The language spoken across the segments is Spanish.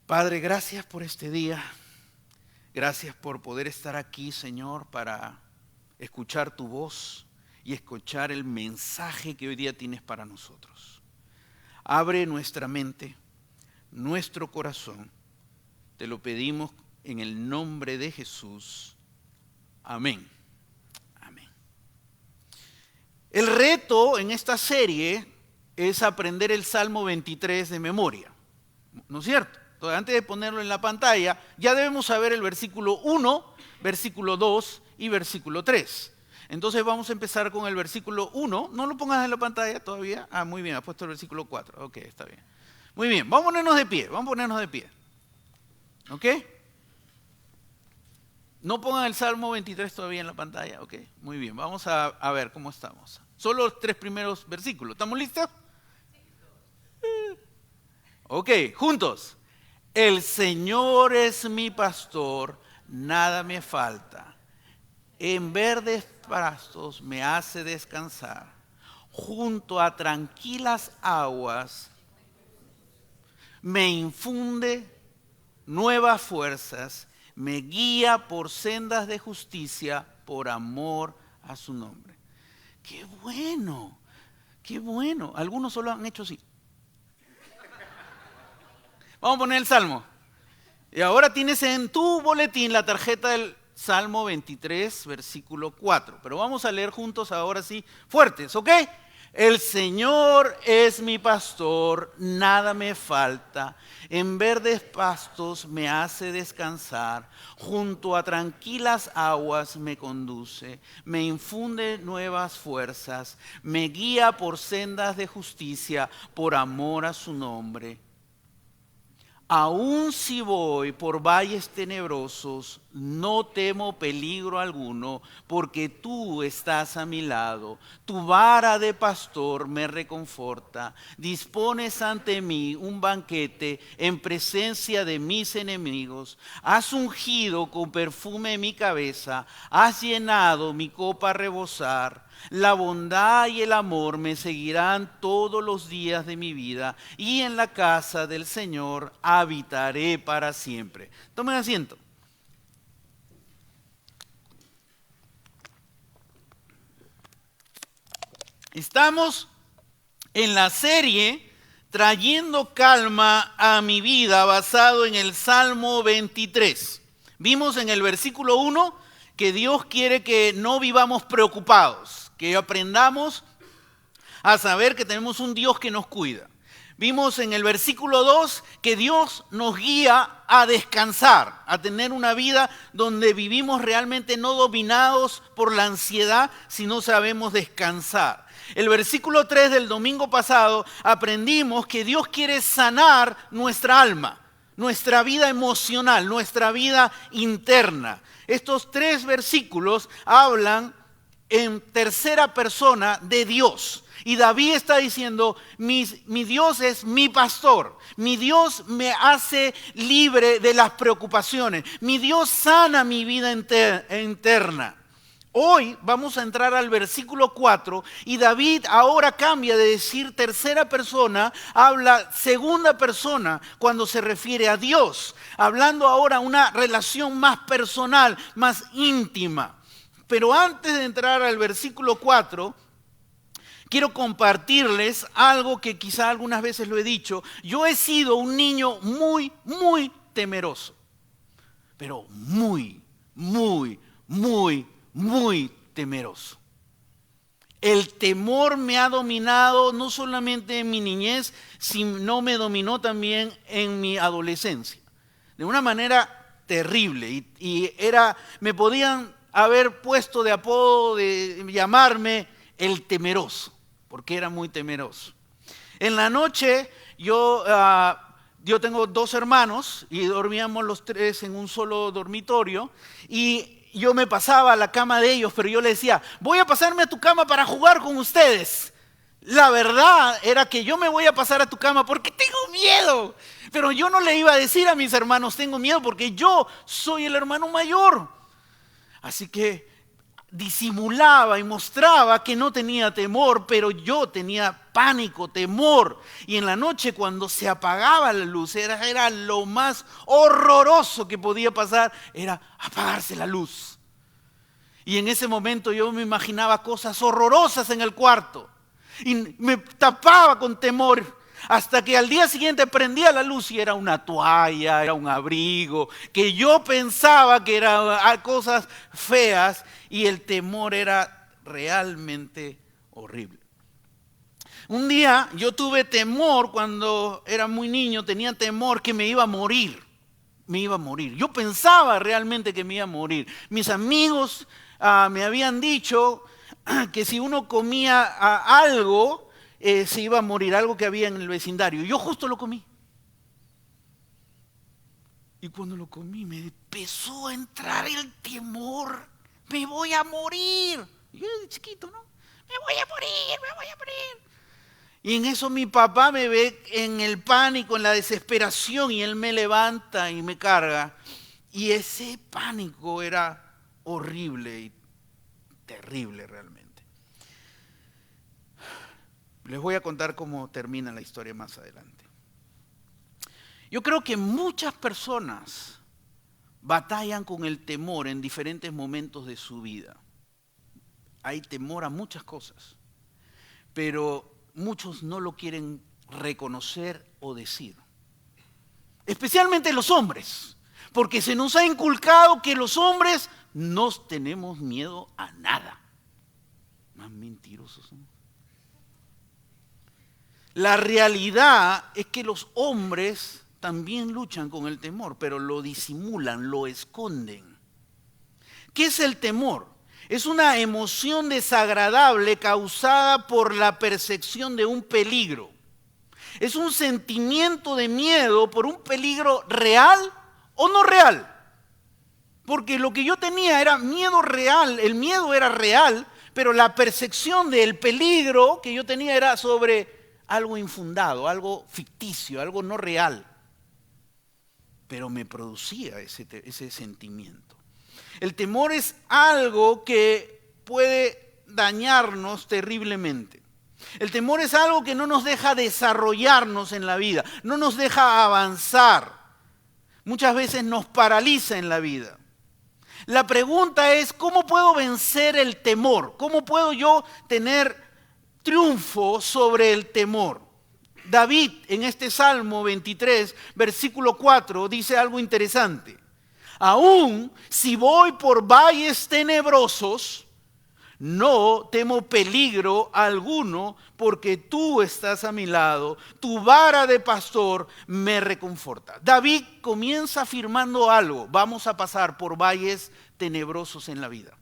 Padre, gracias por este día. Gracias por poder estar aquí, Señor, para escuchar tu voz y escuchar el mensaje que hoy día tienes para nosotros. Abre nuestra mente, nuestro corazón. Te lo pedimos en el nombre de Jesús. Amén. Amén. El reto en esta serie es aprender el Salmo 23 de memoria. ¿No es cierto? Entonces, antes de ponerlo en la pantalla, ya debemos saber el versículo 1, versículo 2 y versículo 3. Entonces vamos a empezar con el versículo 1. No lo pongas en la pantalla todavía. Ah, muy bien, ha puesto el versículo 4. Ok, está bien. Muy bien, vamos a ponernos de pie. ¿Ok? No pongan el Salmo 23 todavía en la pantalla. Ok, muy bien, vamos a ver cómo estamos. Solo los 3 primeros versículos. ¿Estamos listos? Ok, juntos. El Señor es mi pastor, nada me falta. En verdes pastos me hace descansar. Junto a tranquilas aguas me infunde nuevas fuerzas. Me guía por sendas de justicia por amor a su nombre. ¡Qué bueno! ¡Qué bueno! Algunos solo han hecho así. Vamos a poner el Salmo. Y ahora tienes en tu boletín la tarjeta del Salmo 23, versículo 4. Pero vamos a leer juntos ahora sí, fuertes, ¿ok? El Señor es mi pastor, nada me falta. En verdes pastos me hace descansar. Junto a tranquilas aguas me conduce. Me infunde nuevas fuerzas. Me guía por sendas de justicia, por amor a su nombre. Aun si voy por valles tenebrosos, no temo peligro alguno, porque tú estás a mi lado. Tu vara de pastor me reconforta. Dispones ante mí un banquete en presencia de mis enemigos. Has ungido con perfume mi cabeza. Has llenado mi copa a rebosar. La bondad y el amor me seguirán todos los días de mi vida, y en la casa del Señor habitaré para siempre. Tomen asiento. Estamos en la serie Trayendo calma a mi vida, basado en el Salmo 23. Vimos en el versículo 1 que Dios quiere que no vivamos preocupados, que aprendamos a saber que tenemos un Dios que nos cuida. Vimos en el versículo 2 que Dios nos guía a descansar, a tener una vida donde vivimos realmente no dominados por la ansiedad, sino sabemos descansar. El versículo 3 del domingo pasado aprendimos que Dios quiere sanar nuestra alma, nuestra vida emocional, nuestra vida interna. Estos 3 versículos hablan en tercera persona de Dios. Y David está diciendo, mi Dios es mi pastor. Mi Dios me hace libre de las preocupaciones. Mi Dios sana mi vida interna. Hoy vamos a entrar al versículo 4 y David ahora cambia de decir tercera persona, habla segunda persona cuando se refiere a Dios. Hablando ahora una relación más personal, más íntima. Pero antes de entrar al versículo 4, quiero compartirles algo que quizá algunas veces lo he dicho. Yo he sido un niño muy, muy temeroso. Pero muy, muy, muy, muy temeroso. El temor me ha dominado no solamente en mi niñez, sino me dominó también en mi adolescencia. De una manera terrible. Me podían haber puesto de apodo, de llamarme el temeroso, porque era muy temeroso. En la noche yo tengo 2 hermanos y dormíamos los 3 en un solo dormitorio y yo me pasaba a la cama de ellos, pero yo les decía, voy a pasarme a tu cama para jugar con ustedes. La verdad era que yo me voy a pasar a tu cama porque tengo miedo. Pero yo no le iba a decir a mis hermanos, tengo miedo porque yo soy el hermano mayor. Así que disimulaba y mostraba que no tenía temor, pero yo tenía pánico, temor. Y en la noche cuando se apagaba la luz, era lo más horroroso que podía pasar, era apagarse la luz. Y en ese momento yo me imaginaba cosas horrorosas en el cuarto y me tapaba con temor. Hasta que al día siguiente prendía la luz y era una toalla, era un abrigo, que yo pensaba que eran cosas feas y el temor era realmente horrible. Un día yo tuve temor cuando era muy niño, tenía temor que me iba a morir. Me iba a morir. Yo pensaba realmente que me iba a morir. Mis amigos me habían dicho que si uno comía algo, se iba a morir, algo que había en el vecindario. Yo justo lo comí. Y cuando lo comí me empezó a entrar el temor. Me voy a morir. Yo de chiquito, ¿no? Me voy a morir, me voy a morir. Y en eso mi papá me ve en el pánico, en la desesperación, y él me levanta y me carga. Y ese pánico era horrible y terrible realmente. Les voy a contar cómo termina la historia más adelante. Yo creo que muchas personas batallan con el temor en diferentes momentos de su vida. Hay temor a muchas cosas, pero muchos no lo quieren reconocer o decir. Especialmente los hombres, porque se nos ha inculcado que los hombres no tenemos miedo a nada. Más mentirosos somos. La realidad es que los hombres también luchan con el temor, pero lo disimulan, lo esconden. ¿Qué es el temor? Es una emoción desagradable causada por la percepción de un peligro. Es un sentimiento de miedo por un peligro real o no real. Porque lo que yo tenía era miedo real, el miedo era real, pero la percepción del peligro que yo tenía era sobre algo infundado, algo ficticio, algo no real. Pero me producía ese sentimiento. El temor es algo que puede dañarnos terriblemente. El temor es algo que no nos deja desarrollarnos en la vida, no nos deja avanzar. Muchas veces nos paraliza en la vida. La pregunta es, ¿cómo puedo vencer el temor? ¿Cómo puedo yo tener triunfo sobre el temor? David en este Salmo 23, versículo 4, dice algo interesante. Aún si voy por valles tenebrosos, no temo peligro alguno, porque tú estás a mi lado, tu vara de pastor me reconforta. David comienza afirmando algo: vamos a pasar por valles tenebrosos en la vida.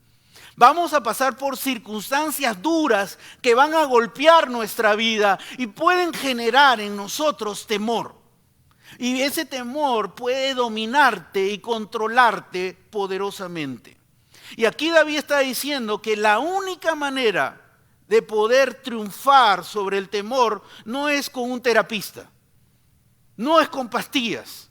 Vamos a pasar por circunstancias duras que van a golpear nuestra vida y pueden generar en nosotros temor. Y ese temor puede dominarte y controlarte poderosamente. Y aquí David está diciendo que la única manera de poder triunfar sobre el temor no es con un terapista, no es con pastillas.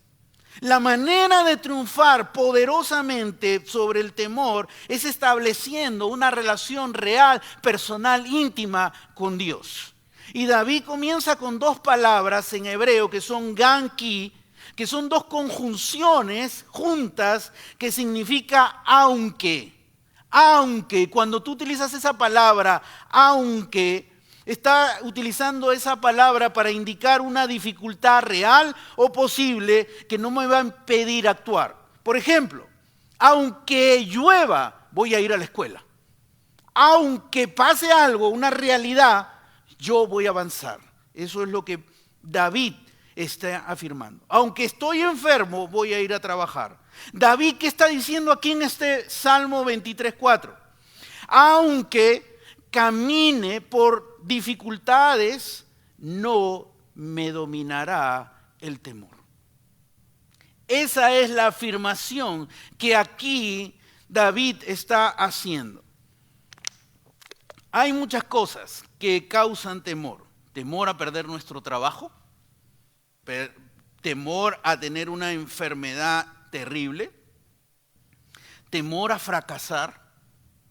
La manera de triunfar poderosamente sobre el temor es estableciendo una relación real, personal, íntima con Dios. Y David comienza con dos palabras en hebreo que son gan-ki, que son dos conjunciones juntas que significa aunque. Aunque, cuando tú utilizas esa palabra, aunque, está utilizando esa palabra para indicar una dificultad real o posible que no me va a impedir actuar. Por ejemplo, aunque llueva, voy a ir a la escuela. Aunque pase algo, una realidad, yo voy a avanzar. Eso es lo que David está afirmando. Aunque estoy enfermo, voy a ir a trabajar. David, ¿qué está diciendo aquí en este Salmo 23:4? Aunque camine por dificultades, no me dominará el temor. Esa es la afirmación que aquí David está haciendo. Hay muchas cosas que causan temor. Temor a perder nuestro trabajo, temor a tener una enfermedad terrible, temor a fracasar,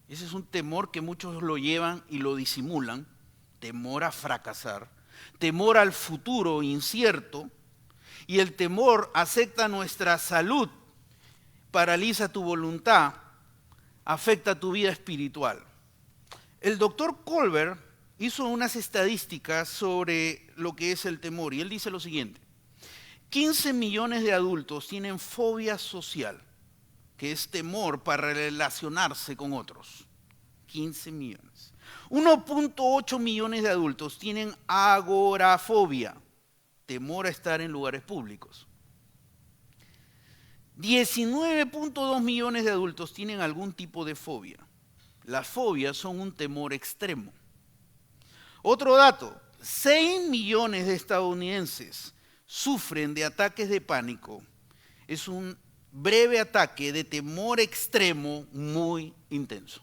Ese es un temor que muchos lo llevan y lo disimulan. Temor a fracasar, temor al futuro incierto, y el temor afecta nuestra salud, paraliza tu voluntad, afecta tu vida espiritual. El doctor Colbert hizo unas estadísticas sobre lo que es el temor y él dice lo siguiente: 15 millones de adultos tienen fobia social, que es temor para relacionarse con otros. 15 millones. 1.8 millones de adultos tienen agorafobia, temor a estar en lugares públicos. 19.2 millones de adultos tienen algún tipo de fobia. Las fobias son un temor extremo. Otro dato: 6 millones de estadounidenses sufren de ataques de pánico. Es un breve ataque de temor extremo muy intenso.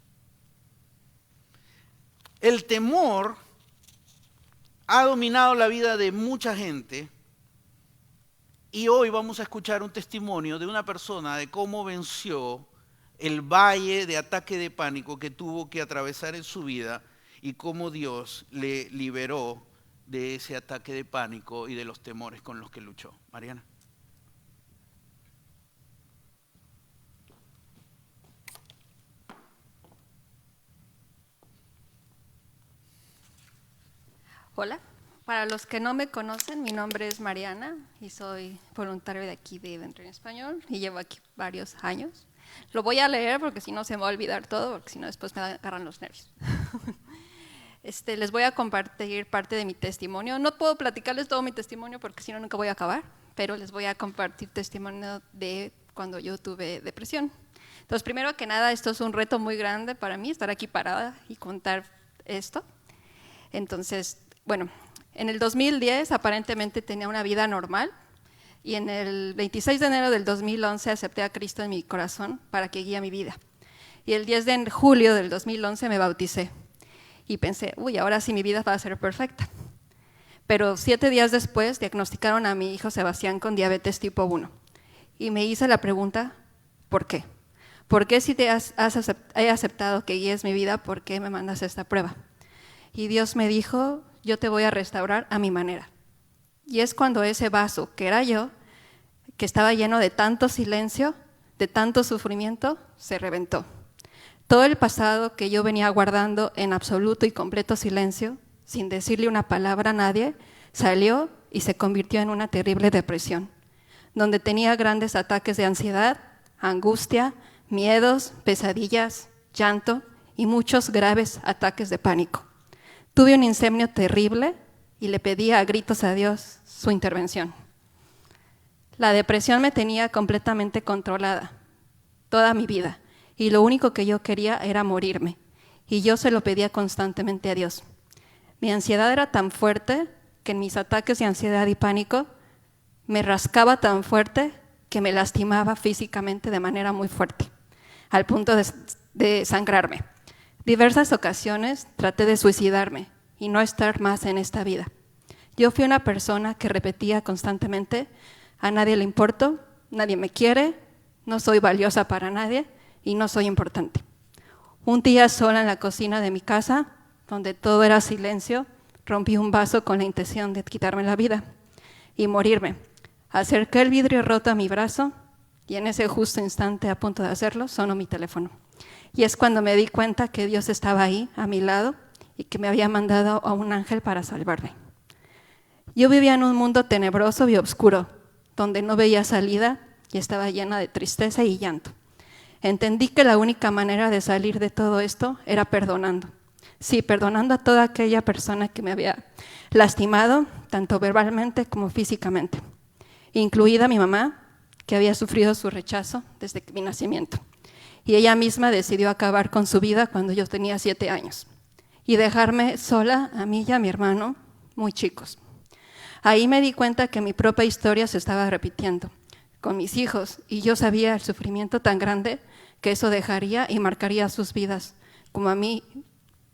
El temor ha dominado la vida de mucha gente y hoy vamos a escuchar un testimonio de una persona de cómo venció el valle de ataque de pánico que tuvo que atravesar en su vida y cómo Dios le liberó de ese ataque de pánico y de los temores con los que luchó. Mariana. Hola, para los que no me conocen, mi nombre es Mariana y soy voluntaria de aquí de Evangelio en Español y llevo aquí varios años. Lo voy a leer porque si no se me va a olvidar todo, porque si no después me agarran los nervios. Les voy a compartir parte de mi testimonio. No puedo platicarles todo mi testimonio porque si no nunca voy a acabar, pero les voy a compartir testimonio de cuando yo tuve depresión. Entonces, primero que nada, esto es un reto muy grande para mí, estar aquí parada y contar esto. Entonces, bueno, en el 2010 aparentemente tenía una vida normal y en el 26 de enero del 2011 acepté a Cristo en mi corazón para que guíe mi vida. Y el 10 de julio del 2011 me bauticé y pensé, ahora sí mi vida va a ser perfecta. Pero 7 días después diagnosticaron a mi hijo Sebastián con diabetes tipo 1 y me hice la pregunta, ¿por qué? ¿Por qué si he aceptado que guíes mi vida, por qué me mandas esta prueba? Y Dios me dijo, yo te voy a restaurar a mi manera. Y es cuando ese vaso, que era yo, que estaba lleno de tanto silencio, de tanto sufrimiento, se reventó. Todo el pasado que yo venía guardando en absoluto y completo silencio, sin decirle una palabra a nadie, salió y se convirtió en una terrible depresión, donde tenía grandes ataques de ansiedad, angustia, miedos, pesadillas, llanto y muchos graves ataques de pánico. Tuve un insomnio terrible y le pedí a gritos a Dios su intervención. La depresión me tenía completamente controlada toda mi vida y lo único que yo quería era morirme y yo se lo pedía constantemente a Dios. Mi ansiedad era tan fuerte que en mis ataques de ansiedad y pánico me rascaba tan fuerte que me lastimaba físicamente de manera muy fuerte, al punto de sangrarme. Diversas ocasiones traté de suicidarme y no estar más en esta vida. Yo fui una persona que repetía constantemente, a nadie le importo, nadie me quiere, no soy valiosa para nadie y no soy importante. Un día sola en la cocina de mi casa, donde todo era silencio, rompí un vaso con la intención de quitarme la vida y morirme. Acerqué el vidrio roto a mi brazo y en ese justo instante, a punto de hacerlo, sonó mi teléfono. Y es cuando me di cuenta que Dios estaba ahí, a mi lado, y que me había mandado a un ángel para salvarme. Yo vivía en un mundo tenebroso y oscuro, donde no veía salida y estaba llena de tristeza y llanto. Entendí que la única manera de salir de todo esto era perdonando. Sí, perdonando a toda aquella persona que me había lastimado, tanto verbalmente como físicamente, incluida mi mamá, que había sufrido su rechazo desde mi nacimiento. Y ella misma decidió acabar con su vida cuando yo tenía 7 años y dejarme sola a mí y a mi hermano, muy chicos. Ahí me di cuenta que mi propia historia se estaba repitiendo con mis hijos y yo sabía el sufrimiento tan grande que eso dejaría y marcaría sus vidas, como a mí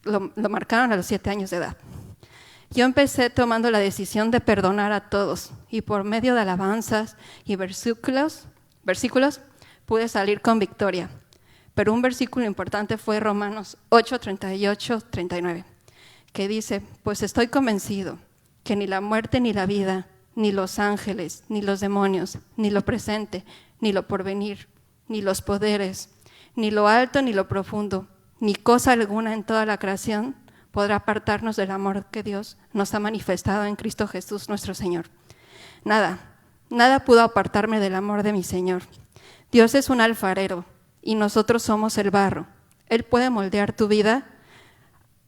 lo marcaron a los 7 años de edad. Yo empecé tomando la decisión de perdonar a todos y por medio de alabanzas y versículos pude salir con victoria. Pero un versículo importante fue Romanos 8, 38, 39, que dice: pues estoy convencido que ni la muerte ni la vida, ni los ángeles, ni los demonios, ni lo presente, ni lo porvenir, ni los poderes, ni lo alto ni lo profundo, ni cosa alguna en toda la creación podrá apartarnos del amor que Dios nos ha manifestado en Cristo Jesús nuestro Señor. Nada pudo apartarme del amor de mi Señor. Dios es un alfarero y nosotros somos el barro. Él puede moldear tu vida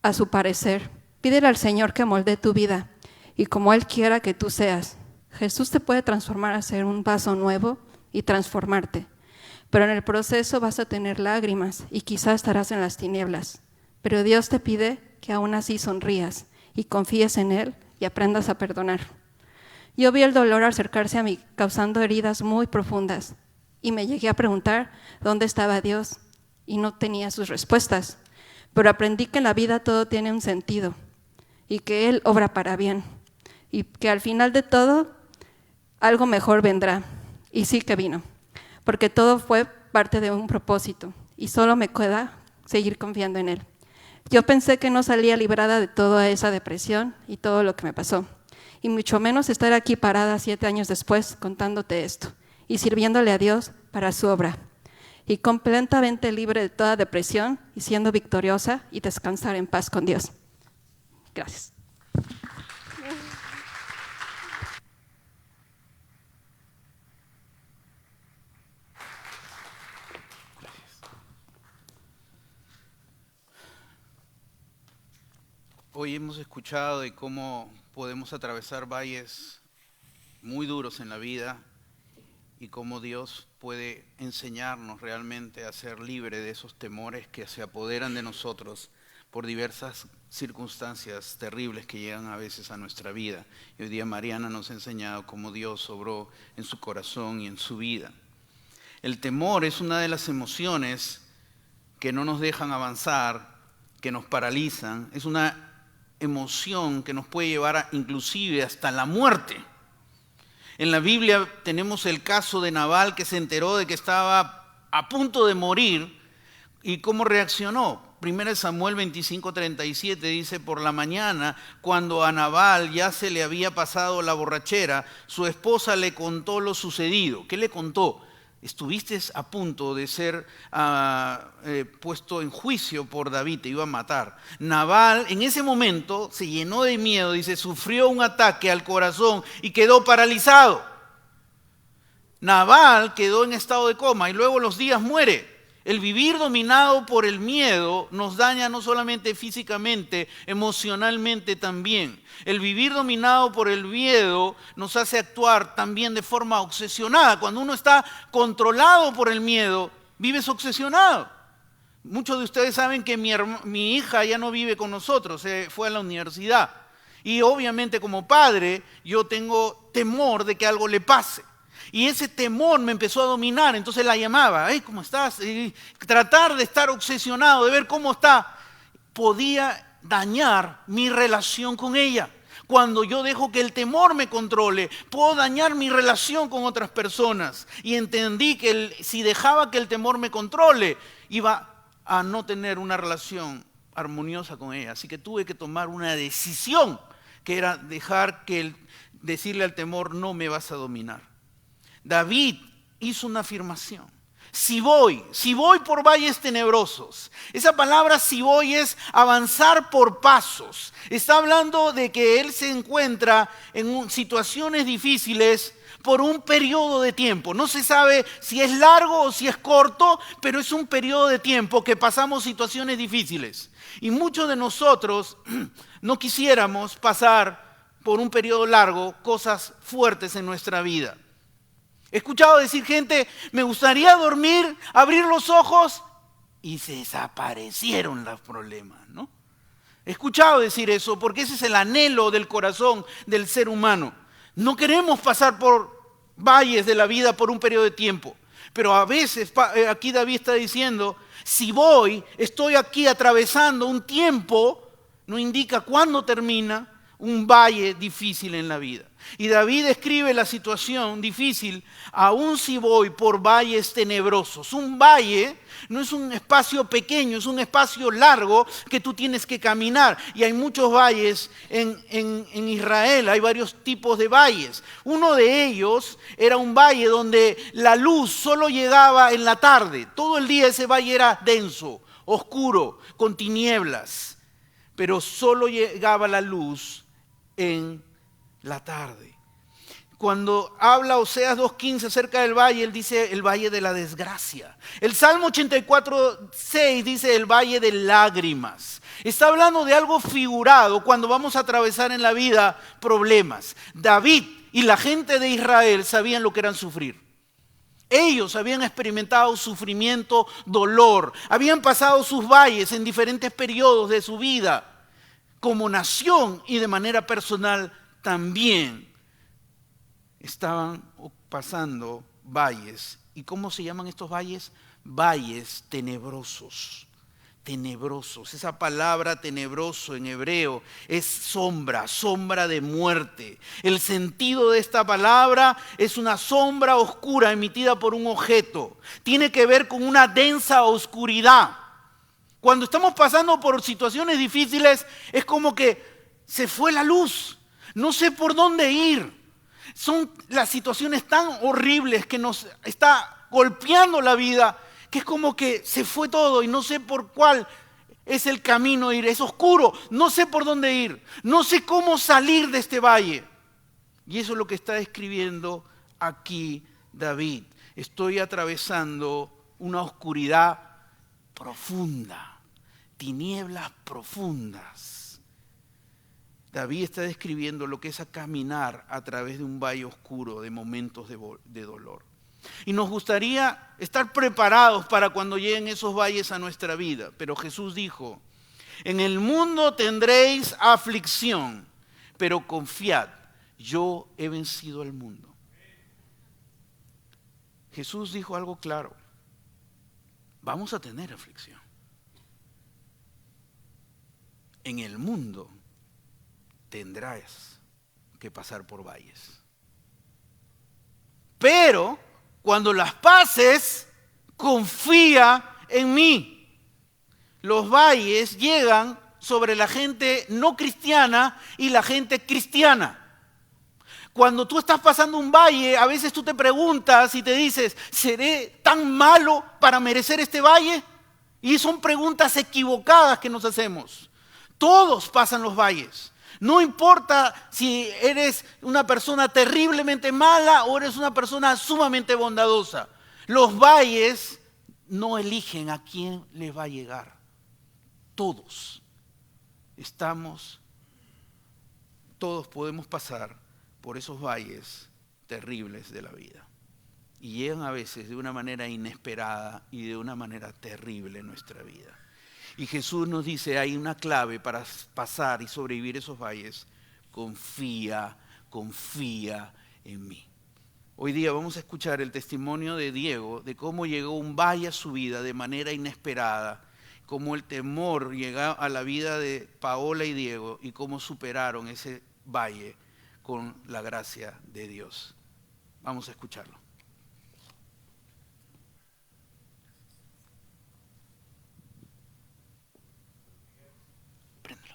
a su parecer. Pídele al Señor que moldee tu vida y como Él quiera que tú seas. Jesús te puede transformar a ser un vaso nuevo y transformarte. Pero en el proceso vas a tener lágrimas y quizás estarás en las tinieblas. Pero Dios te pide que aún así sonrías y confíes en Él y aprendas a perdonar. Yo vi el dolor acercarse a mí, causando heridas muy profundas, y me llegué a preguntar dónde estaba Dios, y no tenía sus respuestas. Pero aprendí que en la vida todo tiene un sentido, y que Él obra para bien, y que al final de todo, algo mejor vendrá. Y sí que vino, porque todo fue parte de un propósito, y solo me queda seguir confiando en Él. Yo pensé que no salía librada de toda esa depresión y todo lo que me pasó, y mucho menos estar aquí parada 7 años después contándote esto y sirviéndole a Dios para su obra, y completamente libre de toda depresión y siendo victoriosa y descansar en paz con Dios. Gracias. Hoy hemos escuchado de cómo podemos atravesar valles muy duros en la vida y cómo Dios puede enseñarnos realmente a ser libre de esos temores que se apoderan de nosotros por diversas circunstancias terribles que llegan a veces a nuestra vida. Y hoy día Mariana nos ha enseñado cómo Dios obró en su corazón y en su vida. El temor es una de las emociones que no nos dejan avanzar, que nos paralizan. Es una emoción que nos puede llevar inclusive hasta la muerte. En la Biblia tenemos el caso de Nabal, que se enteró de que estaba a punto de morir y cómo reaccionó. 1 Samuel 25:37 dice: por la mañana, cuando a Nabal ya se le había pasado la borrachera, su esposa le contó lo sucedido. ¿Qué le contó? Estuviste a punto de ser puesto en juicio por David, te iba a matar. Nabal en ese momento se llenó de miedo, dice, sufrió un ataque al corazón y quedó paralizado. Nabal quedó en estado de coma y luego los días muere. El vivir dominado por el miedo nos daña no solamente físicamente, emocionalmente también. El vivir dominado por el miedo nos hace actuar también de forma obsesionada. Cuando uno está controlado por el miedo, vives obsesionado. Muchos de ustedes saben que mi hija ya no vive con nosotros, fue a la universidad. Y obviamente como padre yo tengo temor de que algo le pase. Y ese temor me empezó a dominar, entonces la llamaba, hey, ¿cómo estás? Y tratar de estar obsesionado, de ver cómo está, podía dañar mi relación con ella. Cuando yo dejo que el temor me controle, puedo dañar mi relación con otras personas. Y entendí que si dejaba que el temor me controle, iba a no tener una relación armoniosa con ella. Así que tuve que tomar una decisión, que era decirle al temor, no me vas a dominar. David hizo una afirmación. Si voy por valles tenebrosos. Esa palabra si voy es avanzar por pasos. Está hablando de que él se encuentra en situaciones difíciles por un periodo de tiempo. No se sabe si es largo o si es corto, pero es un periodo de tiempo que pasamos situaciones difíciles. Y muchos de nosotros no quisiéramos pasar por un periodo largo cosas fuertes en nuestra vida. He escuchado decir gente, me gustaría dormir, abrir los ojos y se desaparecieron los problemas, ¿no? He escuchado decir eso porque ese es el anhelo del corazón del ser humano. No queremos pasar por valles de la vida por un periodo de tiempo, pero a veces, aquí David está diciendo, si estoy aquí atravesando un tiempo, no indica cuándo termina, un valle difícil en la vida. Y David describe la situación difícil, aún si voy por valles tenebrosos. Un valle no es un espacio pequeño, es un espacio largo que tú tienes que caminar. Y hay muchos valles en Israel, hay varios tipos de valles. Uno de ellos era un valle donde la luz solo llegaba en la tarde. Todo el día ese valle era denso, oscuro, con tinieblas. Pero solo llegaba la luz en la tarde. Cuando habla Oseas 2:15 acerca del valle, él dice el valle de la desgracia. El Salmo 84:6 dice el valle de lágrimas. Está hablando de algo figurado cuando vamos a atravesar en la vida problemas. David y la gente de Israel sabían lo que eran sufrir. Ellos habían experimentado sufrimiento, dolor, habían pasado sus valles en diferentes periodos de su vida. Como nación y de manera personal también estaban pasando valles. ¿Y cómo se llaman estos valles? Valles tenebrosos. Tenebrosos. Esa palabra tenebroso en hebreo es sombra, sombra de muerte. El sentido de esta palabra es una sombra oscura emitida por un objeto. Tiene que ver con una densa oscuridad. Cuando estamos pasando por situaciones difíciles, es como que se fue la luz. No sé por dónde ir. Son las situaciones tan horribles que nos está golpeando la vida, que es como que se fue todo y no sé por cuál es el camino a ir. Es oscuro, no sé por dónde ir. No sé cómo salir de este valle. Y eso es lo que está describiendo aquí David. Estoy atravesando una oscuridad profunda, tinieblas profundas. David está describiendo lo que es a caminar a través de un valle oscuro de momentos de dolor. Y nos gustaría estar preparados para cuando lleguen esos valles a nuestra vida. Pero Jesús dijo, en el mundo tendréis aflicción, pero confiad, yo he vencido al mundo. Jesús dijo algo claro. Vamos a tener aflicción. En el mundo tendrás que pasar por valles. Pero cuando las pases, confía en mí. Los valles llegan sobre la gente no cristiana y la gente cristiana. Cuando tú estás pasando un valle, a veces tú te preguntas y te dices, ¿seré tan malo para merecer este valle? Y son preguntas equivocadas que nos hacemos. Todos pasan los valles. No importa si eres una persona terriblemente mala o eres una persona sumamente bondadosa. Los valles no eligen a quién les va a llegar. Todos podemos pasar por esos valles terribles de la vida. Y llegan a veces de una manera inesperada y de una manera terrible en nuestra vida. Y Jesús nos dice, hay una clave para pasar y sobrevivir esos valles. Confía en mí. Hoy día vamos a escuchar el testimonio de Diego, de cómo llegó un valle a su vida de manera inesperada, cómo el temor llegó a la vida de Paola y Diego y cómo superaron ese valle con la gracia de Dios. Vamos a escucharlo. Préndelo.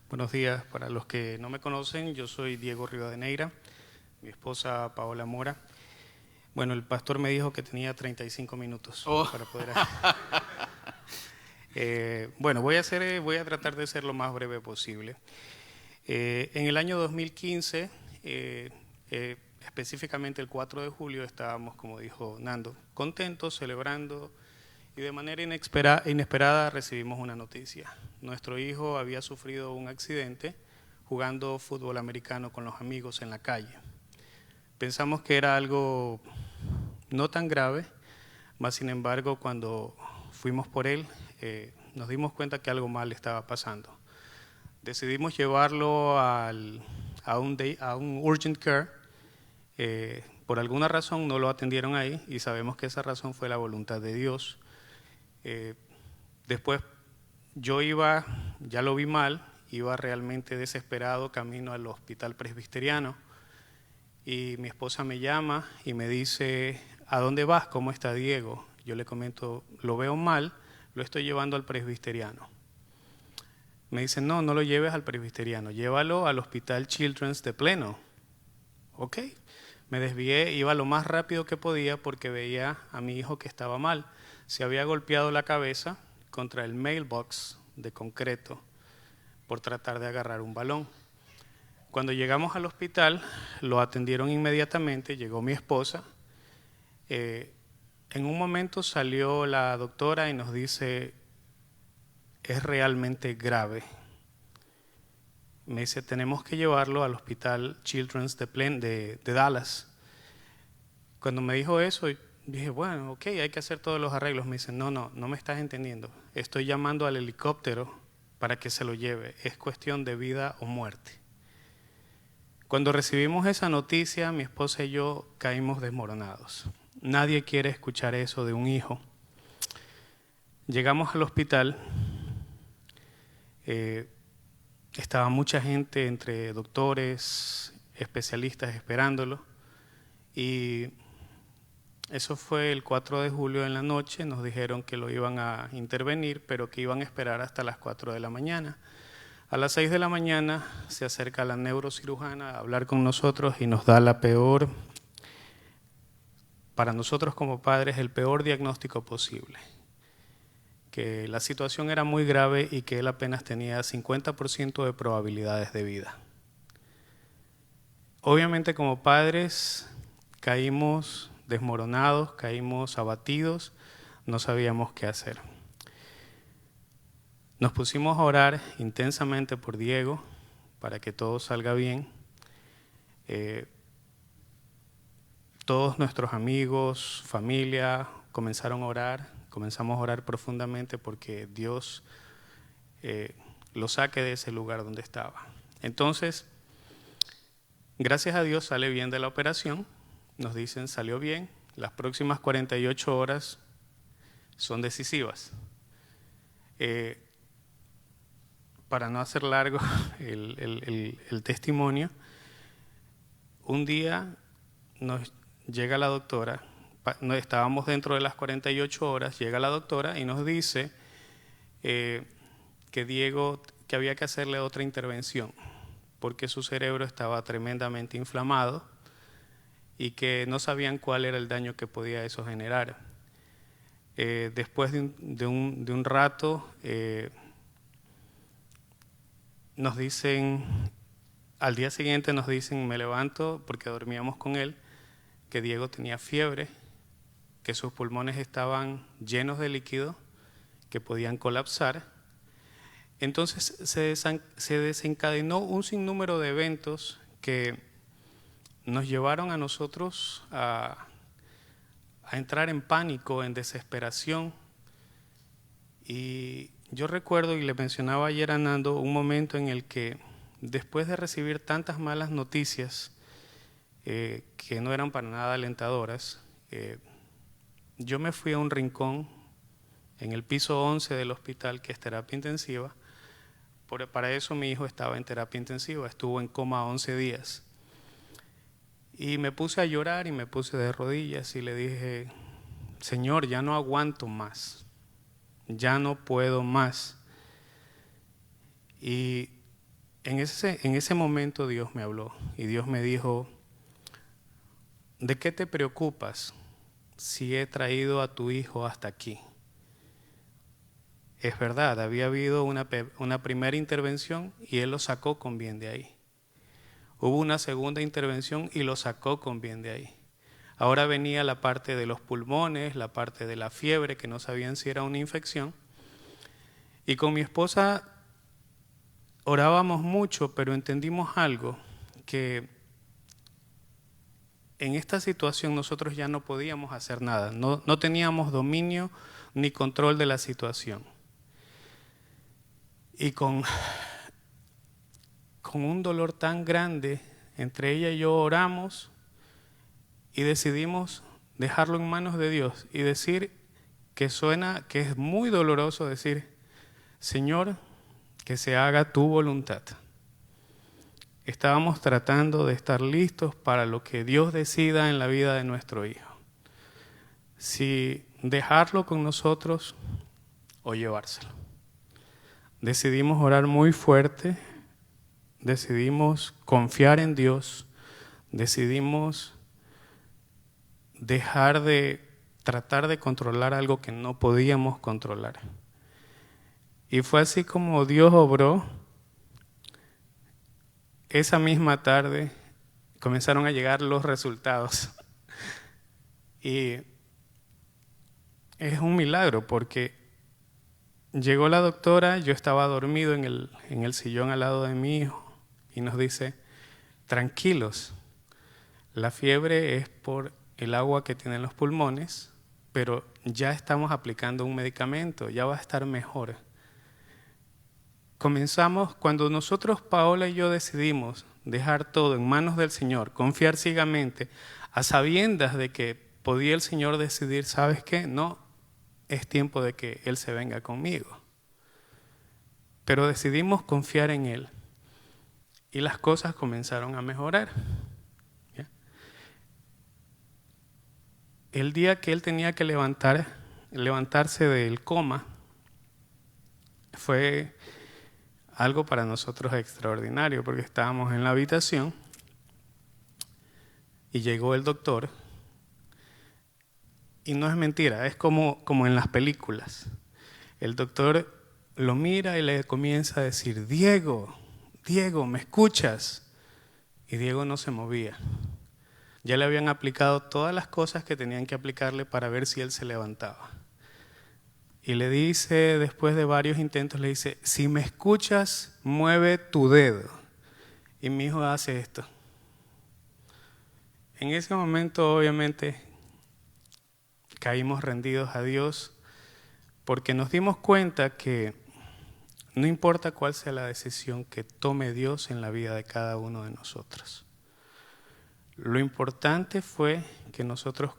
Buenos días, para los que no me conocen, yo soy Diego Rivadeneira, mi esposa Paola Mora. Bueno, el pastor me dijo que tenía 35 minutos para poder... Bueno, voy a tratar de ser lo más breve posible. En el año 2015, específicamente el 4 de julio, estábamos, como dijo Nando, contentos, celebrando, y de manera inesperada recibimos una noticia. Nuestro hijo había sufrido un accidente jugando fútbol americano con los amigos en la calle. Pensamos que era algo no tan grave, mas sin embargo cuando fuimos por él, nos dimos cuenta que algo mal estaba pasando. Decidimos llevarlo a un urgent care. Por alguna razón no lo atendieron ahí y sabemos que esa razón fue la voluntad de Dios. Después yo iba, ya lo vi mal, iba realmente desesperado camino al hospital presbiteriano y mi esposa me llama y me dice, ¿a dónde vas? ¿Cómo está Diego? Yo le comento, lo veo mal, lo estoy llevando al presbiteriano. Me dice, no lo lleves al presbiteriano, llévalo al Hospital Children's de Plano. Ok, me desvié, iba lo más rápido que podía porque veía a mi hijo que estaba mal. Se había golpeado la cabeza contra el mailbox de concreto por tratar de agarrar un balón. Cuando llegamos al hospital, lo atendieron inmediatamente, llegó mi esposa. En un momento salió la doctora y nos dice, es realmente grave. Me dice, tenemos que llevarlo al Hospital Children's de Dallas. Cuando me dijo eso, dije, bueno, ok, hay que hacer todos los arreglos. Me dice, no me estás entendiendo. Estoy llamando al helicóptero para que se lo lleve. Es cuestión de vida o muerte. Cuando recibimos esa noticia, mi esposa y yo caímos desmoronados. Nadie quiere escuchar eso de un hijo. Llegamos al hospital. Estaba mucha gente, entre doctores, especialistas, esperándolo. Y eso fue el 4 de julio en la noche. Nos dijeron que lo iban a intervenir, pero que iban a esperar hasta las 4 de la mañana. A las 6 de la mañana se acerca la neurocirujana a hablar con nosotros y nos da la peor, para nosotros como padres, el peor diagnóstico posible. Que la situación era muy grave y que él apenas tenía 50% de probabilidades de vida. Obviamente como padres caímos desmoronados, caímos abatidos, no sabíamos qué hacer. Nos pusimos a orar intensamente por Diego para que todo salga bien. Todos nuestros amigos, familia comenzaron a orar. Comenzamos a orar profundamente porque Dios lo saque de ese lugar donde estaba. Entonces, gracias a Dios sale bien de la operación. Nos dicen, salió bien. Las próximas 48 horas son decisivas. Para no hacer largo el testimonio, un día nos llega la doctora. No estábamos dentro de las 48 horas, llega la doctora y nos dice que Diego, que había que hacerle otra intervención porque su cerebro estaba tremendamente inflamado y que no sabían cuál era el daño que podía eso generar. Después de un rato nos dicen, al día siguiente nos dicen, me levanto porque dormíamos con él, que Diego tenía fiebre, que sus pulmones estaban llenos de líquido, que podían colapsar. Entonces se desencadenó un sinnúmero de eventos que nos llevaron a nosotros a entrar en pánico, en desesperación. Y yo recuerdo, y le mencionaba ayer a Nando, un momento en el que después de recibir tantas malas noticias que no eran para nada alentadoras, yo me fui a un rincón en el piso 11 del hospital, que es terapia intensiva. Para eso mi hijo estaba en terapia intensiva, estuvo en coma 11 días. Y me puse a llorar y me puse de rodillas y le dije, Señor, ya no aguanto más, ya no puedo más. Y en ese momento Dios me habló y Dios me dijo, ¿de qué te preocupas si he traído a tu hijo hasta aquí? Es verdad, había habido una primera intervención y él lo sacó con bien de ahí. Hubo una segunda intervención y lo sacó con bien de ahí. Ahora venía la parte de los pulmones, la parte de la fiebre, que no sabían si era una infección. Y con mi esposa orábamos mucho, pero entendimos algo, que en esta situación nosotros ya no podíamos hacer nada, no teníamos dominio ni control de la situación. Y con un dolor tan grande, entre ella y yo oramos y decidimos dejarlo en manos de Dios y decir que es muy doloroso decir, Señor, que se haga tu voluntad. Estábamos tratando de estar listos para lo que Dios decida en la vida de nuestro hijo. Si dejarlo con nosotros o llevárselo. Decidimos orar muy fuerte, decidimos confiar en Dios, decidimos dejar de tratar de controlar algo que no podíamos controlar. Y fue así como Dios obró. Esa misma tarde comenzaron a llegar los resultados. Y es un milagro porque llegó la doctora, yo estaba dormido en el sillón al lado de mi hijo y nos dice, tranquilos, la fiebre es por el agua que tienen los pulmones, pero ya estamos aplicando un medicamento, ya va a estar mejor. Comenzamos, cuando nosotros, Paola y yo, decidimos dejar todo en manos del Señor, confiar ciegamente, a sabiendas de que podía el Señor decidir, ¿sabes qué? No, es tiempo de que Él se venga conmigo. Pero decidimos confiar en Él y las cosas comenzaron a mejorar. ¿Ya? El día que Él tenía que levantarse del coma, fue algo para nosotros extraordinario, porque estábamos en la habitación y llegó el doctor. Y no es mentira, es como en las películas. El doctor lo mira y le comienza a decir, Diego, ¿me escuchas? Y Diego no se movía. Ya le habían aplicado todas las cosas que tenían que aplicarle para ver si él se levantaba. Y le dice, después de varios intentos, le dice, si me escuchas, mueve tu dedo. Y mi hijo hace esto. En ese momento, obviamente, caímos rendidos a Dios porque nos dimos cuenta que no importa cuál sea la decisión que tome Dios en la vida de cada uno de nosotros. Lo importante fue que nosotros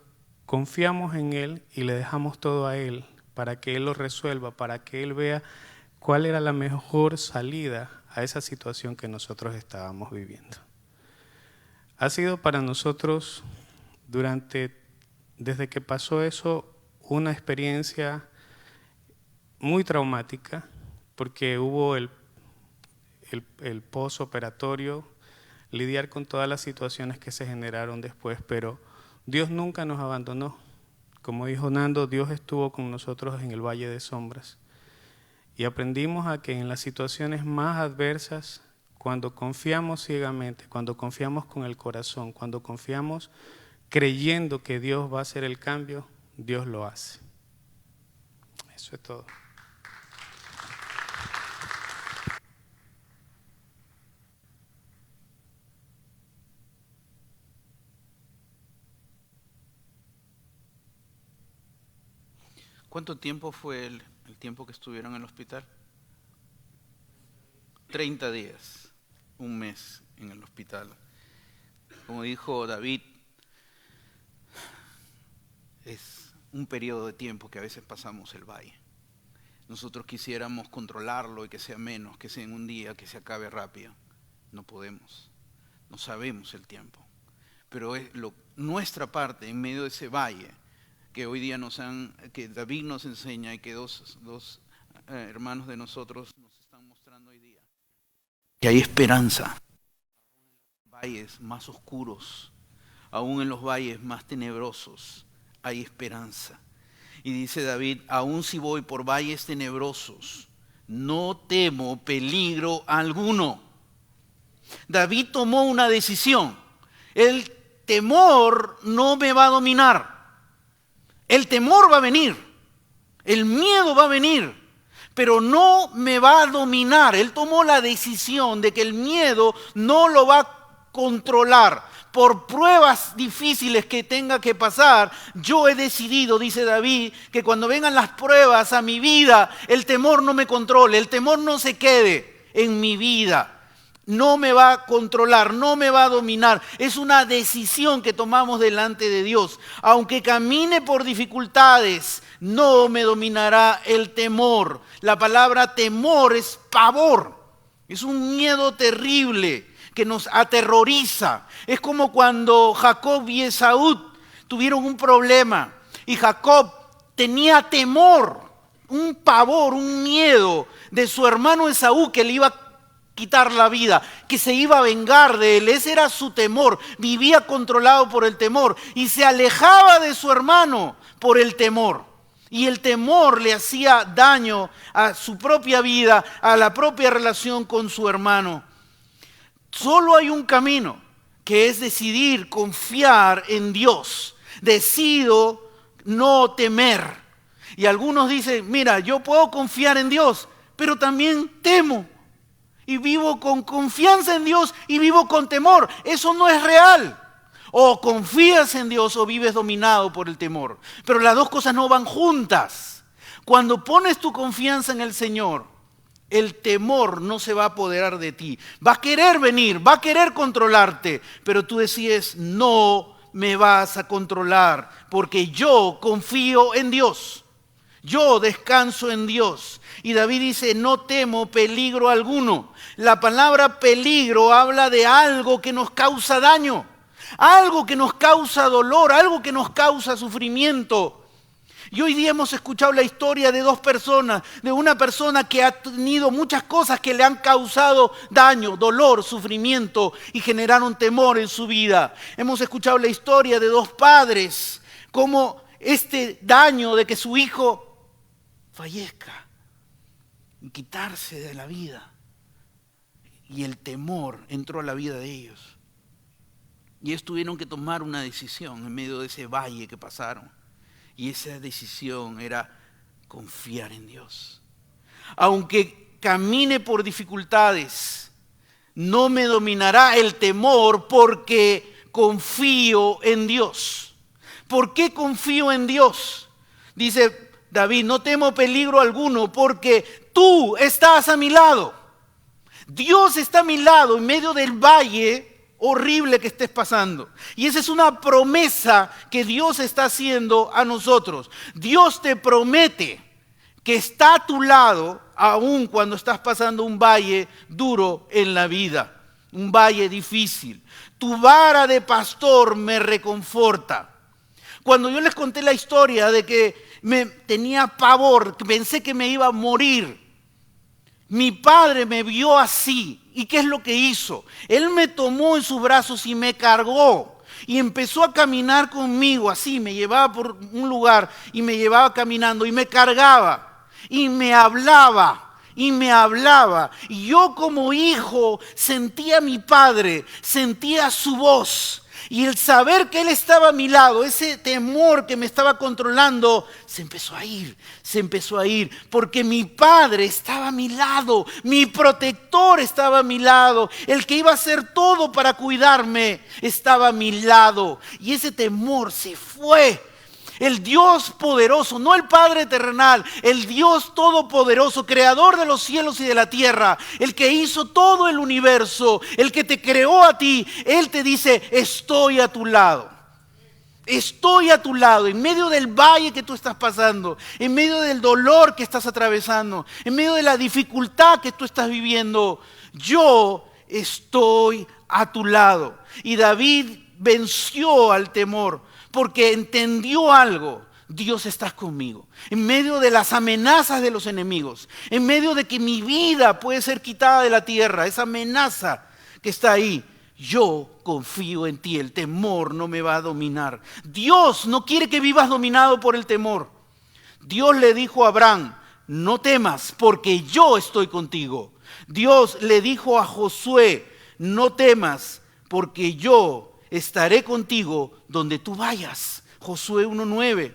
confiamos en Él y le dejamos todo a Él para que Él lo resuelva, para que Él vea cuál era la mejor salida a esa situación que nosotros estábamos viviendo. Ha sido para nosotros, desde que pasó eso, una experiencia muy traumática, porque hubo el postoperatorio, lidiar con todas las situaciones que se generaron después, pero Dios nunca nos abandonó. Como dijo Nando, Dios estuvo con nosotros en el Valle de Sombras y aprendimos a que en las situaciones más adversas, cuando confiamos ciegamente, cuando confiamos con el corazón, cuando confiamos creyendo que Dios va a hacer el cambio, Dios lo hace. Eso es todo. ¿Cuánto tiempo fue el tiempo que estuvieron en el hospital? 30 días, un mes en el hospital. Como dijo David, es un periodo de tiempo que a veces pasamos el valle. Nosotros quisiéramos controlarlo y que sea menos, que sea en un día, que se acabe rápido. No podemos, no sabemos el tiempo. Pero es nuestra parte en medio de ese valle que hoy día que David nos enseña y que dos hermanos de nosotros nos están mostrando hoy día. Que hay esperanza. En los valles más oscuros, aún en los valles más tenebrosos, hay esperanza. Y dice David, aún si voy por valles tenebrosos, no temo peligro alguno. David tomó una decisión. El temor no me va a dominar. El temor va a venir, el miedo va a venir, pero no me va a dominar. Él tomó la decisión de que el miedo no lo va a controlar. Por pruebas difíciles que tenga que pasar, yo he decidido, dice David, que cuando vengan las pruebas a mi vida, el temor no me controle, el temor no se quede en mi vida. no me va a controlar, no me va a dominar. Es una decisión que tomamos delante de Dios. Aunque camine por dificultades, no me dominará el temor. La palabra temor es pavor. Es un miedo terrible que nos aterroriza. Es como cuando Jacob y Esaú tuvieron un problema y Jacob tenía temor, un pavor, un miedo de su hermano Esaú que le iba a quitar la vida, que se iba a vengar de él. Ese era su temor. Vivía controlado por el temor y se alejaba de su hermano por el temor. Y el temor le hacía daño a su propia vida, a la propia relación con su hermano. Solo hay un camino, que es decidir confiar en Dios. Decido no temer. Y algunos dicen, mira, yo puedo confiar en Dios, pero también temo. Y vivo con confianza en Dios y vivo con temor. Eso no es real. O confías en Dios o vives dominado por el temor. Pero las dos cosas no van juntas. Cuando pones tu confianza en el Señor, el temor no se va a apoderar de ti. Va a querer venir, va a querer controlarte, pero tú decides, no me vas a controlar, porque yo confío en Dios. Yo descanso en Dios. Y David dice, no temo peligro alguno. La palabra peligro habla de algo que nos causa daño, algo que nos causa dolor, algo que nos causa sufrimiento. Y hoy día hemos escuchado la historia de dos personas, de una persona que ha tenido muchas cosas que le han causado daño, dolor, sufrimiento y generaron temor en su vida. Hemos escuchado la historia de dos padres, cómo este daño de que su hijo fallezca y quitarse de la vida. Y el temor entró a la vida de ellos. Y ellos tuvieron que tomar una decisión en medio de ese valle que pasaron. Y esa decisión era confiar en Dios. Aunque camine por dificultades, no me dominará el temor porque confío en Dios. ¿Por qué confío en Dios? Dice David, no temo peligro alguno porque tú estás a mi lado. Dios está a mi lado en medio del valle horrible que estés pasando. Y esa es una promesa que Dios está haciendo a nosotros. Dios te promete que está a tu lado aun cuando estás pasando un valle duro en la vida, un valle difícil. Tu vara de pastor me reconforta. Cuando yo les conté la historia de que me tenía pavor, pensé que me iba a morir, mi padre me vio así. ¿Y qué es lo que hizo? Él me tomó en sus brazos y me cargó. Y empezó a caminar conmigo así. Me llevaba por un lugar y me llevaba caminando y me cargaba. Y me hablaba. Y me hablaba. Y yo como hijo sentía a mi padre, sentía su voz. Y el saber que Él estaba a mi lado, ese temor que me estaba controlando, se empezó a ir, porque mi Padre estaba a mi lado, mi protector estaba a mi lado, el que iba a hacer todo para cuidarme estaba a mi lado. Y ese temor se fue. El Dios poderoso, no el Padre terrenal, el Dios todopoderoso, creador de los cielos y de la tierra, el que hizo todo el universo, el que te creó a ti, Él te dice, estoy a tu lado. Estoy a tu lado, en medio del valle que tú estás pasando, en medio del dolor que estás atravesando, en medio de la dificultad que tú estás viviendo. Yo estoy a tu lado. Y David venció al temor. Porque entendió algo, Dios está conmigo. En medio de las amenazas de los enemigos, en medio de que mi vida puede ser quitada de la tierra, esa amenaza que está ahí, yo confío en ti, el temor no me va a dominar. Dios no quiere que vivas dominado por el temor. Dios le dijo a Abraham, no temas porque yo estoy contigo. Dios le dijo a Josué, no temas porque yo estaré contigo donde tú vayas. Josué 1:9.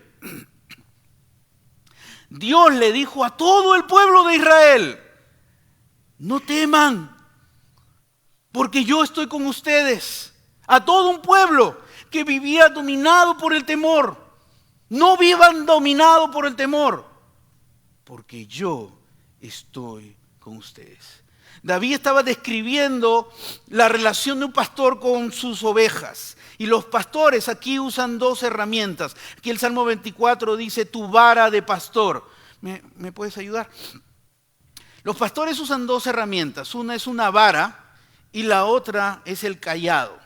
Dios le dijo a todo el pueblo de Israel, no teman, porque yo estoy con ustedes. A todo un pueblo que vivía dominado por el temor, no vivan dominados por el temor, porque yo estoy con ustedes. David estaba describiendo la relación de un pastor con sus ovejas. Y los pastores aquí usan dos herramientas. Aquí el Salmo 24 dice, tu vara de pastor. ¿Me puedes ayudar? Los pastores usan dos herramientas. Una es una vara y la otra es el cayado.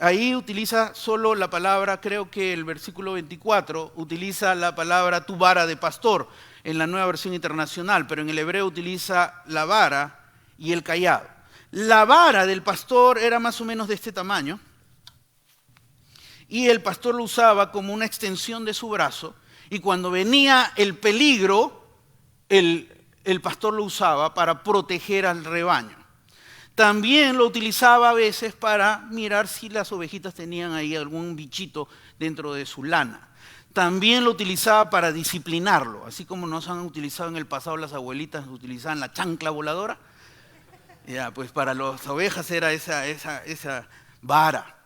Ahí utiliza solo la palabra, creo que el versículo 24 utiliza la palabra tu vara de pastor en la Nueva Versión Internacional, pero en el hebreo utiliza la vara y el cayado. La vara del pastor era más o menos de este tamaño y el pastor lo usaba como una extensión de su brazo y cuando venía el peligro, el pastor lo usaba para proteger al rebaño. También lo utilizaba a veces para mirar si las ovejitas tenían ahí algún bichito dentro de su lana. También lo utilizaba para disciplinarlo, así como nos han utilizado en el pasado las abuelitas, utilizaban la chancla voladora. Ya, pues para las ovejas era esa vara.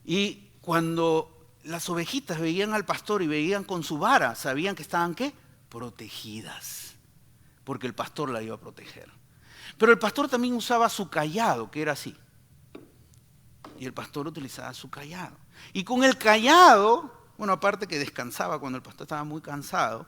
Y cuando las ovejitas veían al pastor y veían con su vara, sabían que estaban ¿qué? Protegidas, porque el pastor la iba a proteger. Pero el pastor también usaba su cayado, que era así. Y el pastor utilizaba su cayado. Y con el cayado, bueno, aparte que descansaba cuando el pastor estaba muy cansado,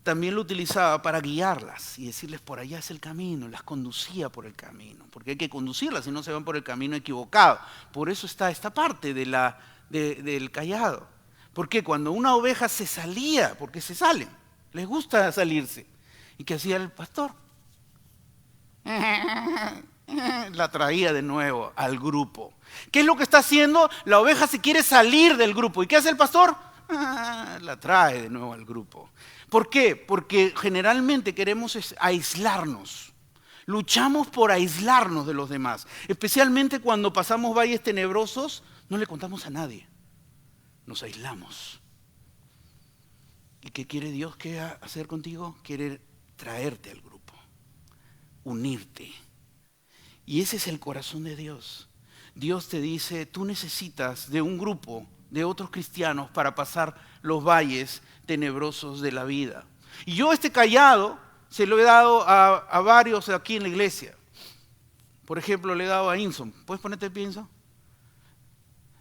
también lo utilizaba para guiarlas y decirles por allá es el camino, las conducía por el camino, porque hay que conducirlas si no se van por el camino equivocado. Por eso está esta parte del cayado. Porque cuando una oveja se salía, porque se salen, les gusta salirse. ¿Y qué hacía el pastor? La traía de nuevo al grupo. ¿Qué es lo que está haciendo? La oveja se quiere salir del grupo. ¿Y qué hace el pastor? La trae de nuevo al grupo. ¿Por qué? Porque generalmente queremos aislarnos. Luchamos por aislarnos de los demás. Especialmente cuando pasamos valles tenebrosos, no le contamos a nadie. Nos aislamos. ¿Y qué quiere Dios hacer contigo? Quiere traerte al grupo. Unirte. Y ese es el corazón de Dios. Dios te dice, tú necesitas de un grupo de otros cristianos para pasar los valles tenebrosos de la vida. Y yo este cayado se lo he dado a varios aquí en la iglesia. Por ejemplo, le he dado a Inson. ¿Puedes ponerte el pie, Inson?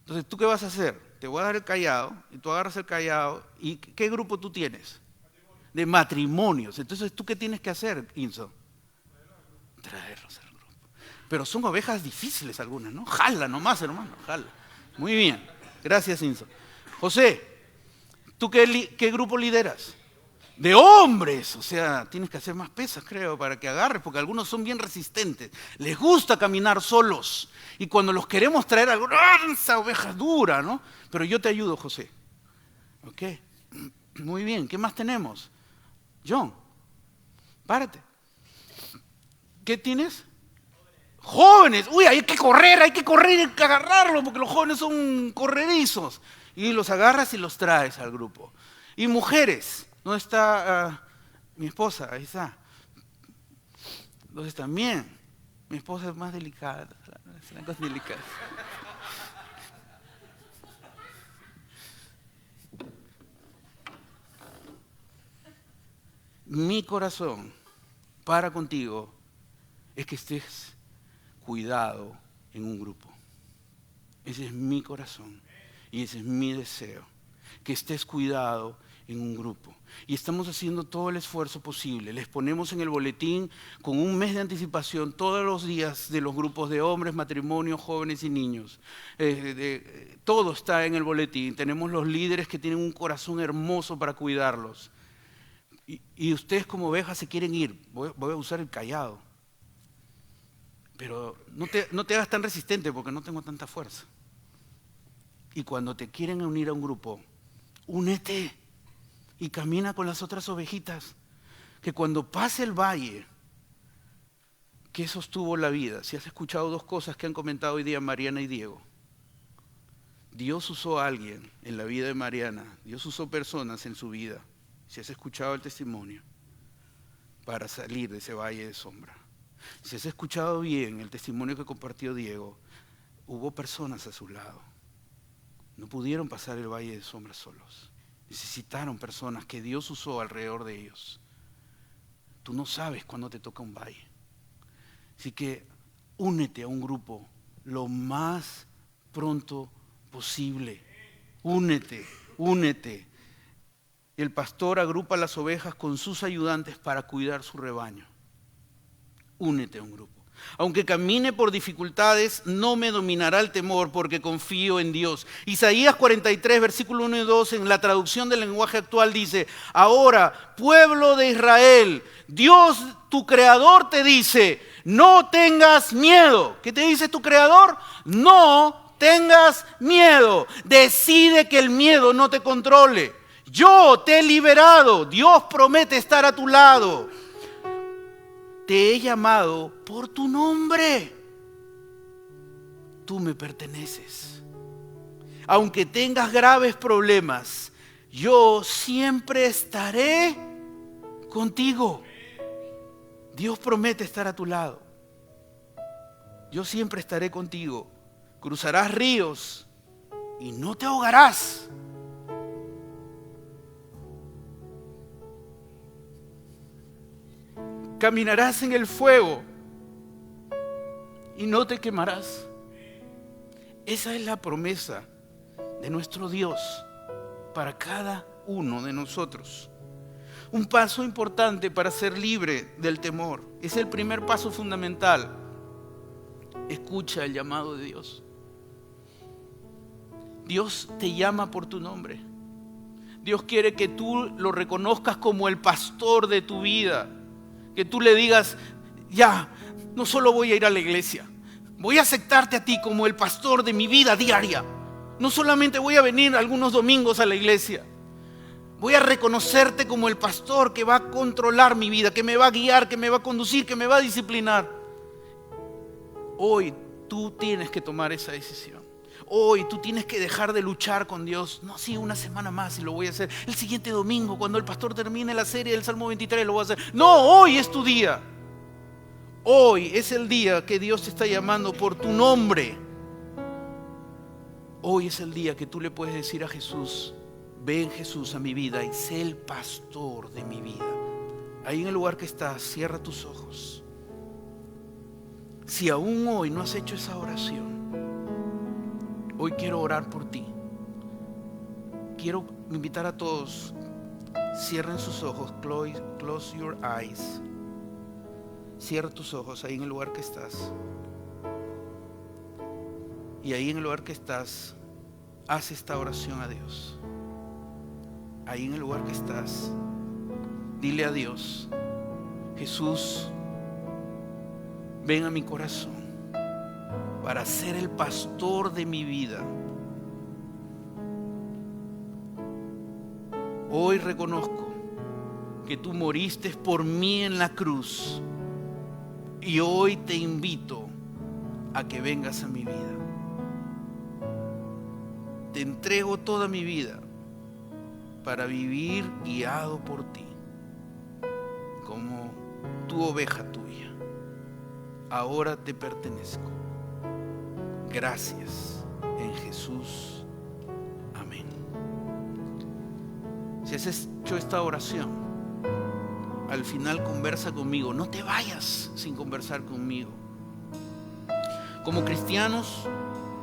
Entonces, ¿tú qué vas a hacer? Te voy a dar el cayado y tú agarras el cayado. ¿Y qué grupo tú tienes? De matrimonios. Entonces, ¿tú qué tienes que hacer, Inson? Traerlos al grupo. Pero son ovejas difíciles algunas, ¿no? Jala nomás, hermano, jala. Muy bien. Gracias, Inso. José, ¿tú qué grupo lideras? De hombres. O sea, tienes que hacer más pesas, creo, para que agarres, porque algunos son bien resistentes. Les gusta caminar solos. Y cuando los queremos traer a algunos, esa oveja es dura, ¿no? Pero yo te ayudo, José. ¿Ok? Muy bien. ¿Qué más tenemos? John, párate. ¿Qué tienes? Jóvenes. Uy, hay que correr, hay que agarrarlos, porque los jóvenes son corredizos. Y los agarras y los traes al grupo. Y mujeres, ¿dónde está mi esposa? Ahí está. Entonces también, mi esposa es más delicada, es una cosa delicada. Mi corazón para contigo es que estés cuidado en un grupo. Ese es mi corazón y ese es mi deseo, que estés cuidado en un grupo. Y estamos haciendo todo el esfuerzo posible. Les ponemos en el boletín con un mes de anticipación todos los días de los grupos de hombres, matrimonios, jóvenes y niños. Todo está en el boletín. Tenemos los líderes que tienen un corazón hermoso para cuidarlos. Y ustedes como ovejas se quieren ir. Voy a usar el cayado. Pero no te hagas tan resistente porque no tengo tanta fuerza. Y cuando te quieren unir a un grupo, únete y camina con las otras ovejitas. Que cuando pase el valle, ¿qué sostuvo la vida? Si has escuchado dos cosas que han comentado hoy día Mariana y Diego. Dios usó a alguien en la vida de Mariana. Dios usó personas en su vida. Si has escuchado el testimonio, para salir de ese valle de sombra. Si has escuchado bien el testimonio que compartió Diego, hubo personas a su lado. No pudieron pasar el valle de sombra solos. Necesitaron personas que Dios usó alrededor de ellos. Tú no sabes cuándo te toca un valle. Así que únete a un grupo lo más pronto posible. Únete. El pastor agrupa las ovejas con sus ayudantes para cuidar su rebaño. Únete a un grupo. Aunque camine por dificultades, no me dominará el temor porque confío en Dios. Isaías 43, versículo 1 y 2, en la traducción del lenguaje actual dice: ahora, pueblo de Israel, Dios, tu creador, te dice, no tengas miedo. ¿Qué te dice tu creador? No tengas miedo. Decide que el miedo no te controle. Yo te he liberado. Dios promete estar a tu lado. Te he llamado por tu nombre. Tú me perteneces. Aunque tengas graves problemas, yo siempre estaré contigo. Dios promete estar a tu lado. Yo siempre estaré contigo. Cruzarás ríos y no te ahogarás. Caminarás en el fuego y no te quemarás. Esa es la promesa de nuestro Dios para cada uno de nosotros. Un paso importante para ser libre del temor. Es el primer paso fundamental. Escucha el llamado de Dios. Dios te llama por tu nombre. Dios quiere que tú lo reconozcas como el pastor de tu vida. Que tú le digas, ya, no solo voy a ir a la iglesia, voy a aceptarte a ti como el pastor de mi vida diaria. No solamente voy a venir algunos domingos a la iglesia, voy a reconocerte como el pastor que va a controlar mi vida, que me va a guiar, que me va a conducir, que me va a disciplinar. Hoy tú tienes que tomar esa decisión. Hoy tú tienes que dejar de luchar con Dios. No, sí, una semana más y lo voy a hacer. El siguiente domingo, cuando el pastor termine la serie del Salmo 23, lo voy a hacer. No, hoy es tu día. Hoy es el día que Dios te está llamando por tu nombre. Hoy es el día que tú le puedes decir a Jesús: ven, Jesús, a mi vida y sé el pastor de mi vida. Ahí en el lugar que estás, cierra tus ojos. Si aún hoy no has hecho esa oración, hoy quiero orar por ti. Quiero invitar a todos, cierren sus ojos, close your eyes. Cierra tus ojos ahí en el lugar que estás. Y ahí en el lugar que estás, haz esta oración a Dios. Ahí en el lugar que estás, dile a Dios: Jesús, ven a mi corazón para ser el pastor de mi vida. Hoy reconozco que tú moriste por mí en la cruz y hoy te invito a que vengas a mi vida. Te entrego toda mi vida para vivir guiado por ti como tu oveja tuya. Ahora te pertenezco. Gracias en Jesús. Amén. Si has hecho esta oración, al final conversa conmigo. No te vayas sin conversar conmigo. Como cristianos,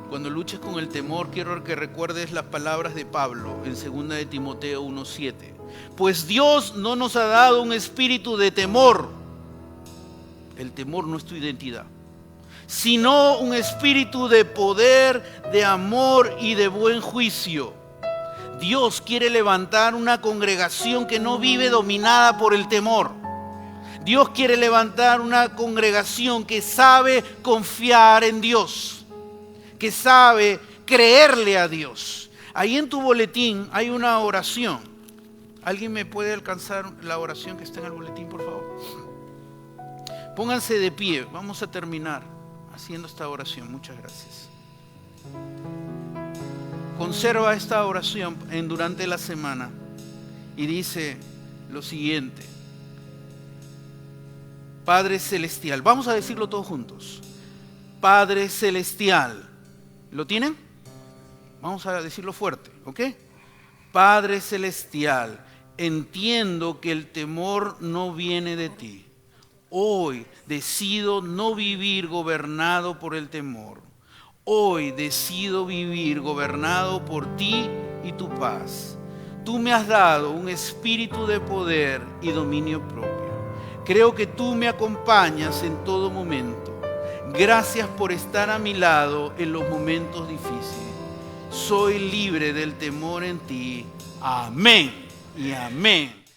cuando luches con el temor, quiero que recuerdes las palabras de Pablo en 2 de Timoteo 1:7. Pues Dios no nos ha dado un espíritu de temor. El temor no es tu identidad, sino un espíritu de poder, de amor y de buen juicio. Dios quiere levantar una congregación que no vive dominada por el temor. Dios quiere levantar una congregación que sabe confiar en Dios, que sabe creerle a Dios. Ahí en tu boletín hay una oración. ¿Alguien me puede alcanzar la oración que está en el boletín, por favor? Pónganse de pie, vamos a terminar haciendo esta oración. Muchas gracias. Conserva esta oración durante la semana y dice lo siguiente: Padre Celestial, vamos a decirlo todos juntos. Padre Celestial, ¿lo tienen? Vamos a decirlo fuerte, ¿ok? Padre Celestial, entiendo que el temor no viene de ti. Hoy decido no vivir gobernado por el temor. Hoy decido vivir gobernado por ti y tu paz. Tú me has dado un espíritu de poder y dominio propio. Creo que tú me acompañas en todo momento. Gracias por estar a mi lado en los momentos difíciles. Soy libre del temor en ti. Amén y amén.